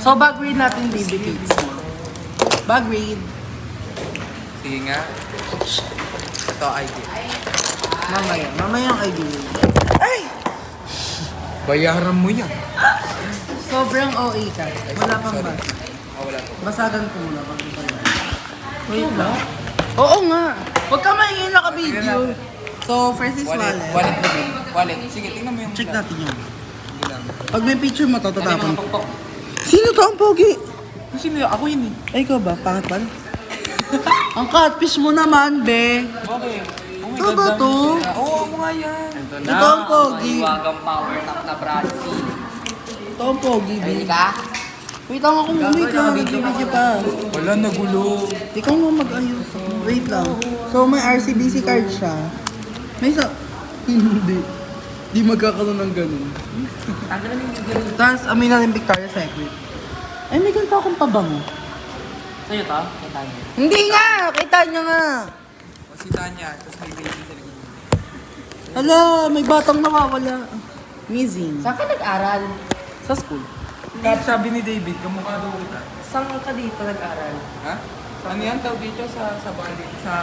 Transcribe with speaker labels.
Speaker 1: So, bag read natin, baby kids. Bag read.
Speaker 2: Sige nga. Ito, ID.
Speaker 1: Mamaya ang ID. Ay!
Speaker 2: Bayaran mo yan.
Speaker 1: Sobrang OA ka. Wala pang
Speaker 2: Sorry.
Speaker 1: basa.
Speaker 2: Wala to.
Speaker 1: Basagan ko muna. Wait lang. Oo nga. Huwag ka maingin naka-video. So, first is wallet.
Speaker 2: Wallet mo din. Wallet. Sige, tingnan mo yung
Speaker 1: Check
Speaker 2: wallet.
Speaker 1: natin yan.
Speaker 2: Hindi lang.
Speaker 1: Pag may picture mo,
Speaker 2: Dali
Speaker 1: tatapon.
Speaker 2: mga pokpok.
Speaker 1: Sino to ang pogi?
Speaker 2: Sino yun? Ako yun eh.
Speaker 1: Ay, ikaw ba? Pangat ba? Ang catfish mo naman, be.
Speaker 2: Bakit? Oh my
Speaker 1: Ito
Speaker 2: God,
Speaker 1: ba
Speaker 2: dami
Speaker 1: to?
Speaker 2: sila. Oo, ako nga yan.
Speaker 1: Ito ang pogi.
Speaker 3: Iwagang power nap na Bradley.
Speaker 1: Ito ang pogi, be.
Speaker 3: Ready ka?
Speaker 1: Wait lang ako. Wait lang. Nag-video pa.
Speaker 2: Wala, nagulo.
Speaker 1: Ikaw mo mag-ayos. Wait lang. So, may RCBC card siya. May isa. Hindi. Di magkakaroon ng ganun.
Speaker 3: Tanggalan yung gagawin.
Speaker 1: Tapos, amin na rin Victoria's Secret. Ay, may ganito akong pabango.
Speaker 3: Sa'yo to? Sa tayo.
Speaker 1: Hindi nga! Kita niya nga!
Speaker 2: O si Tanya, tapos may baby sa likod.
Speaker 1: Hala, may batang nawawala. Missing.
Speaker 3: Saan ka nag-aral?
Speaker 1: Sa school.
Speaker 2: Sabi ni David, kamukha daw kita.
Speaker 3: Saan ka dito nag-aral?
Speaker 2: Ha? Ano yan? Tawag dito sa Bali? Sa